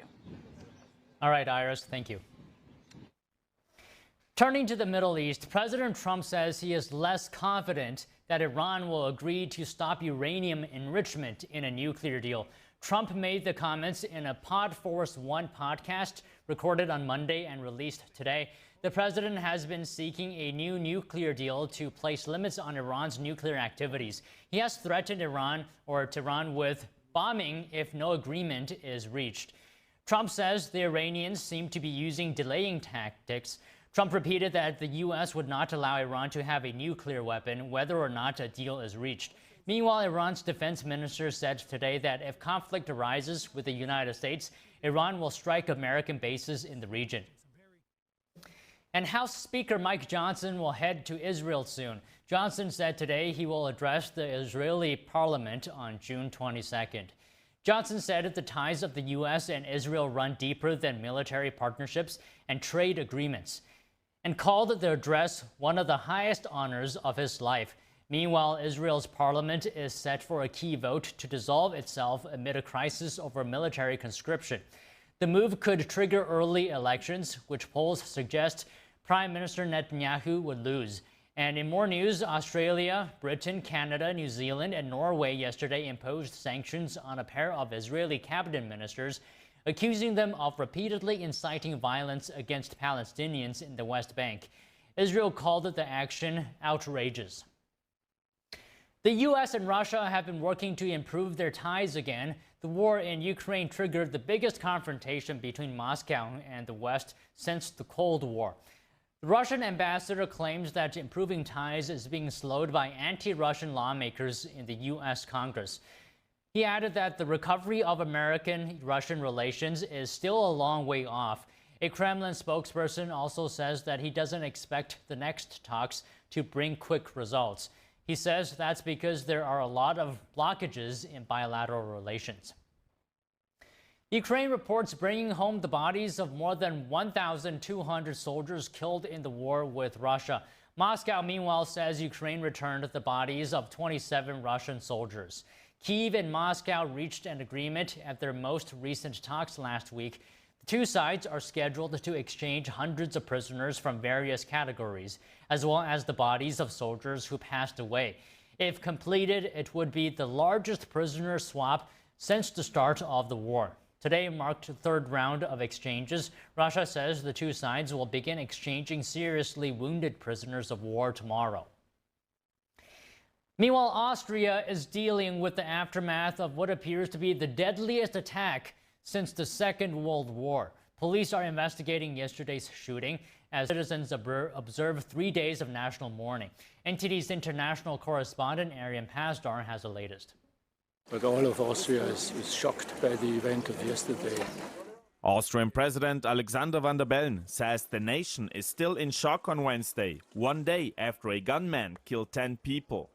All right, Iris, thank you. Turning to the Middle East, President Trump says he is less confident that Iran will agree to stop uranium enrichment in a nuclear deal. Trump made the comments in a Pod Force One podcast recorded on Monday and released today. The president has been seeking a new nuclear deal to place limits on Iran's nuclear activities. He has threatened Iran or Tehran with bombing if no agreement is reached. Trump says the Iranians seem to be using delaying tactics. Trump repeated that the U.S. would not allow Iran to have a nuclear weapon, whether or not a deal is reached. Meanwhile, Iran's defense minister said today that if conflict arises with the United States, Iran will strike American bases in the region. And House Speaker Mike Johnson will head to Israel soon. Johnson said today he will address the Israeli parliament on June 22nd. Johnson said that the ties of the U.S. and Israel run deeper than military partnerships and trade agreements, and called the address one of the highest honors of his life. Meanwhile, Israel's parliament is set for a key vote to dissolve itself amid a crisis over military conscription. The move could trigger early elections, which polls suggest Prime Minister Netanyahu would lose. And in more news, Australia, Britain, Canada, New Zealand, and Norway yesterday imposed sanctions on a pair of Israeli cabinet ministers, accusing them of repeatedly inciting violence against Palestinians in the West Bank. Israel called the action outrageous. The U.S. and Russia have been working to improve their ties again. The war in Ukraine triggered the biggest confrontation between Moscow and the West since the Cold War. The Russian ambassador claims that improving ties is being slowed by anti-Russian lawmakers in the U.S. Congress. He added that the recovery of American-Russian relations is still a long way off. A Kremlin spokesperson also says that he doesn't expect the next talks to bring quick results. He says that's because there are a lot of blockages in bilateral relations. Ukraine reports bringing home the bodies of more than 1,200 soldiers killed in the war with Russia. Moscow, meanwhile, says Ukraine returned the bodies of 27 Russian soldiers. Kyiv and Moscow reached an agreement at their most recent talks last week. The two sides are scheduled to exchange hundreds of prisoners from various categories, as well as the bodies of soldiers who passed away. If completed, it would be the largest prisoner swap since the start of the war. Today marked the third round of exchanges. Russia says the two sides will begin exchanging seriously wounded prisoners of war tomorrow. Meanwhile, Austria is dealing with the aftermath of what appears to be the deadliest attack since the Second World War. Police are investigating yesterday's shooting as citizens observe 3 days of national mourning. NTD's international correspondent Arian Pasdar has the latest. But all of Austria is shocked by the event of yesterday. Austrian President Alexander Van der Bellen says the nation is still in shock on Wednesday, 1 day after a gunman killed 10 people.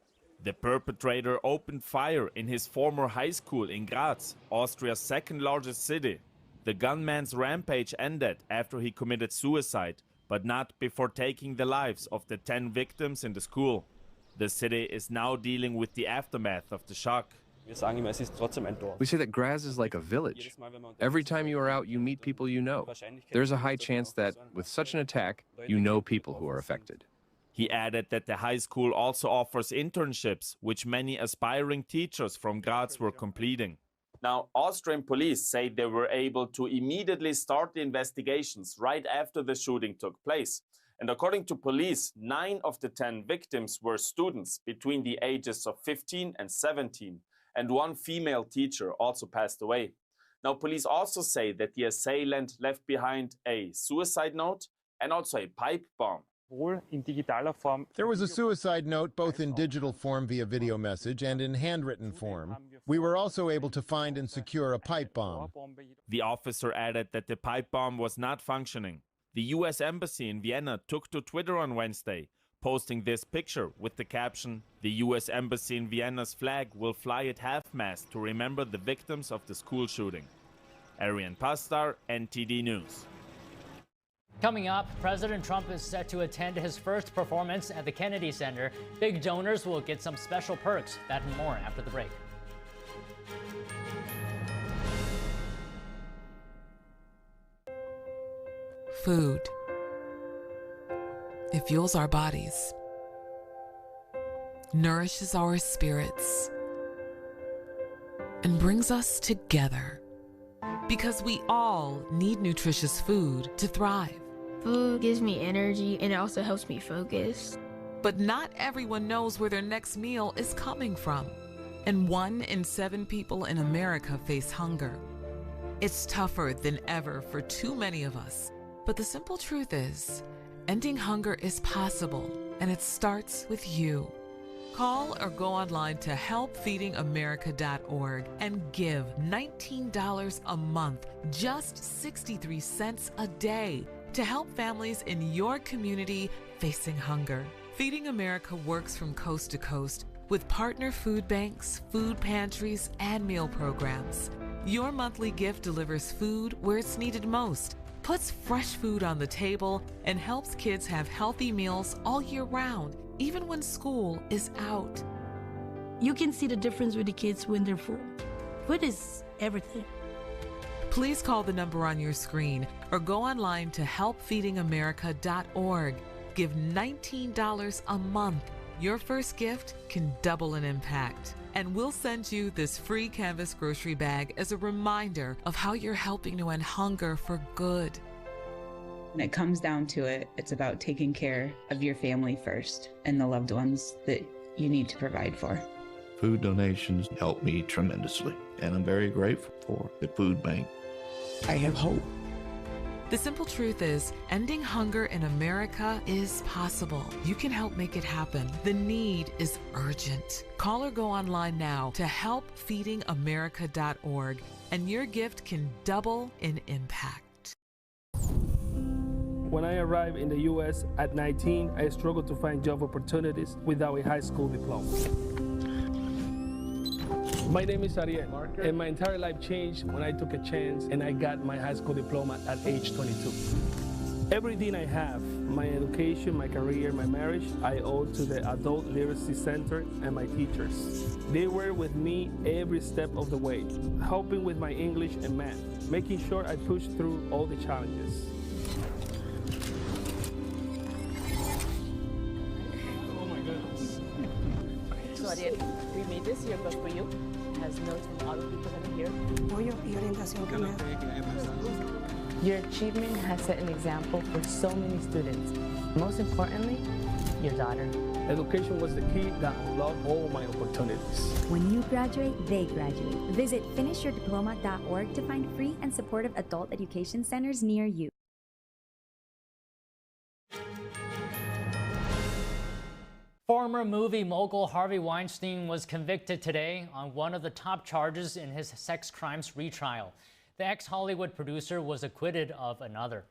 The perpetrator opened fire in his former high school in Graz, Austria's second largest city. The gunman's rampage ended after he committed suicide, but not before taking the lives of the 10 victims in the school. The city is now dealing with the aftermath of the shock. We say that Graz is like a village. Every time you are out, you meet people you know. There's a high chance that, with such an attack, you know people who are affected. He added that the high school also offers internships, which many aspiring teachers from Graz were completing. Now, Austrian police say they were able to immediately start the investigations right after the shooting took place. And according to police, 9 of the 10 victims were students between the ages of 15 and 17, and 1 female teacher also passed away. Now, police also say that the assailant left behind a suicide note and also a pipe bomb. There was a suicide note both in digital form via video message and in handwritten form. We were also able to find and secure a pipe bomb. The officer added that the pipe bomb was not functioning. The U.S. Embassy in Vienna took to Twitter on Wednesday, posting this picture with the caption, "The U.S. Embassy in Vienna's flag will fly at half-mast to remember the victims of the school shooting." Arian Pasdar, NTD News. Coming up, President Trump is set to attend his first performance at the Kennedy Center. Big donors will get some special perks. That and more after the break. Food. It fuels our bodies, nourishes our spirits, and brings us together. Because we all need nutritious food to thrive. Food gives me energy and it also helps me focus. But not everyone knows where their next meal is coming from. And 1 in 7 people in America face hunger. It's tougher than ever for too many of us. But the simple truth is, ending hunger is possible, and it starts with you. Call or go online to helpfeedingamerica.org and give $19 a month, just 63 cents a day, to help families in your community facing hunger. Feeding America works from coast to coast with partner food banks, food pantries, and meal programs. Your monthly gift delivers food where it's needed most, puts fresh food on the table, and helps kids have healthy meals all year round, even when school is out. You can see the difference with the kids when they're full. Food is everything. Please call the number on your screen or go online to helpfeedingamerica.org. Give $19 a month. Your first gift can double an impact. And we'll send you this free canvas grocery bag as a reminder of how you're helping to end hunger for good. When it comes down to it, it's about taking care of your family first and the loved ones that you need to provide for. Food donations help me tremendously, and I'm very grateful for the food bank. I have hope. The simple truth is, ending hunger in America is possible. You can help make it happen. The need is urgent. Call or go online now to helpfeedingamerica.org, and your gift can double in impact. When I arrived in the U.S. at 19, I struggled to find job opportunities without a high school diploma. My name is Ariel, and my entire life changed when I took a chance and I got my high school diploma at age 22. Everything I have, my education, my career, my marriage, I owe to the Adult Literacy Center and my teachers. They were with me every step of the way, helping with my English and math, making sure I pushed through all the challenges. Oh my goodness. So Ariel, we made this yearbook for you. It has notes from all the people that are here. Your achievement has set an example for so many students. Most importantly, your daughter. Education was the key that unlocked all my opportunities. When you graduate, they graduate. Visit finishyourdiploma.org to find free and supportive adult education centers near you. Former movie mogul Harvey Weinstein was convicted today on one of the top charges in his sex crimes retrial. The ex-Hollywood producer was acquitted of another.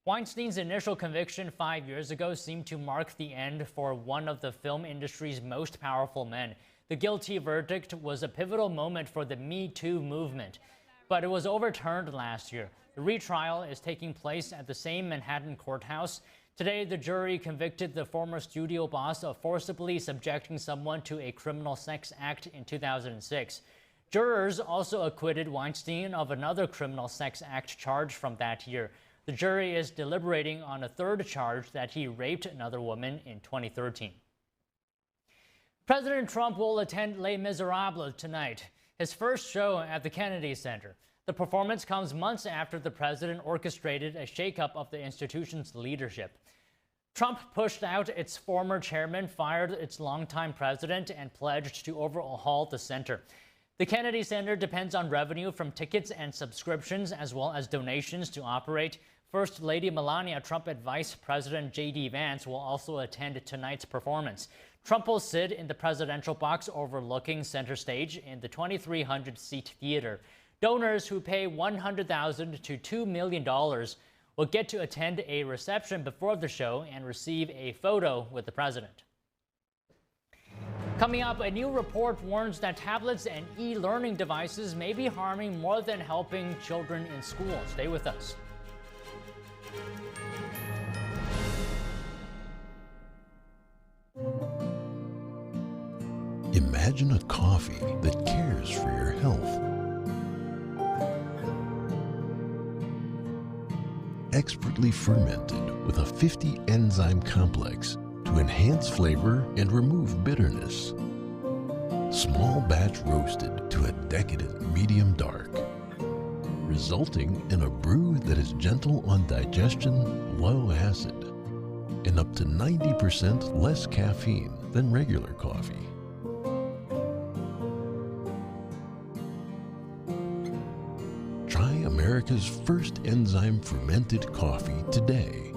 Weinstein's initial conviction 5 years ago seemed to mark the end for one of the film industry's most powerful men. The guilty verdict was a pivotal moment for the Me Too movement, but it was overturned last year. The retrial is taking place at the same Manhattan courthouse. Today, the jury convicted the former studio boss of forcibly subjecting someone to a criminal sex act in 2006. Jurors also acquitted Weinstein of another criminal sex act charge from that year. The jury is deliberating on a third charge that he raped another woman in 2013. President Trump will attend Les Miserables tonight, his first show at the Kennedy Center. The performance comes months after the president orchestrated a shakeup of the institution's leadership. Trump pushed out its former chairman, fired its longtime president, and pledged to overhaul the center. The Kennedy Center depends on revenue from tickets and subscriptions, as well as donations to operate. First Lady Melania Trump and Vice President J.D. Vance will also attend tonight's performance. Trump will sit in the presidential box overlooking center stage in the 2,300-seat theater. Donors who pay $100,000 to $2 million will get to attend a reception before the show and receive a photo with the president. Coming up, a new report warns that tablets and e-learning devices may be harming more than helping children in school. Stay with us. Imagine a coffee that cares for your health. Expertly fermented with a 50-enzyme complex to enhance flavor and remove bitterness. Small batch roasted to a decadent medium dark, resulting in a brew that is gentle on digestion, low acid, and up to 90% less caffeine than regular coffee. Try America's first enzyme fermented coffee today.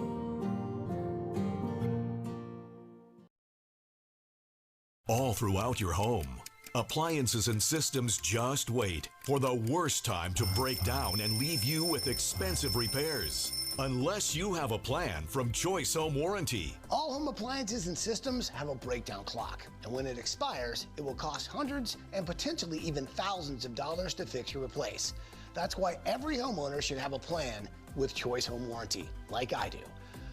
All throughout your home, appliances and systems just wait for the worst time to break down and leave you with expensive repairs. Unless you have a plan from Choice Home Warranty. All home appliances and systems have a breakdown clock, and when it expires, it will cost hundreds and potentially even thousands of dollars to fix or replace. That's why every homeowner should have a plan with Choice Home Warranty, like I do.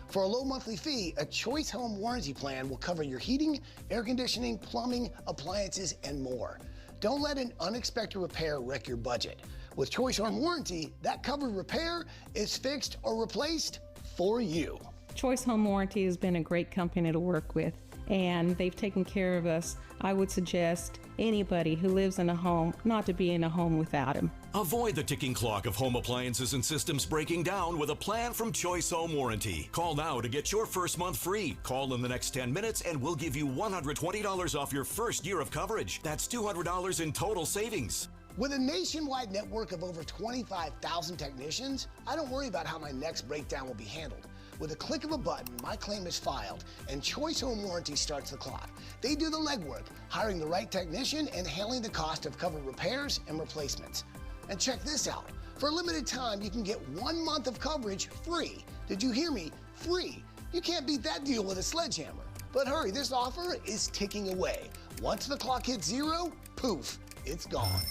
For a low monthly fee, a Choice Home Warranty plan will cover your heating, air conditioning, plumbing, appliances, and more. Don't let an unexpected repair wreck your budget. With Choice Home Warranty, that covered repair is fixed or replaced for you. Choice Home Warranty has been a great company to work with, and they've taken care of us. I would suggest anybody who lives in a home not to be in a home without him. Avoid the ticking clock of home appliances and systems breaking down with a plan from Choice Home Warranty. Call now to get your first month free. Call in the next 10 minutes and we'll give you $120 off your first year of coverage. That's $200 in total savings. With a nationwide network of over 25,000 technicians, I don't worry about how my next breakdown will be handled. With a click of a button, my claim is filed, and Choice Home Warranty starts the clock. They do the legwork, hiring the right technician and handling the cost of covered repairs and replacements. And check this out. For a limited time, you can get 1 month of coverage free. Did you hear me? Free. You can't beat that deal with a sledgehammer. But hurry, this offer is ticking away. Once the clock hits 0, poof, it's gone.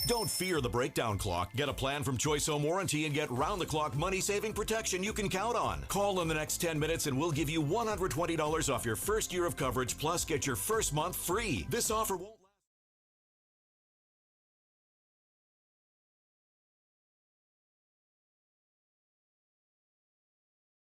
Don't fear the breakdown clock. Get a plan from Choice Home Warranty and get round-the-clock money-saving protection you can count on. Call in the next 10 minutes and we'll give you $120 off your first year of coverage, plus get your first month free. This offer won't last.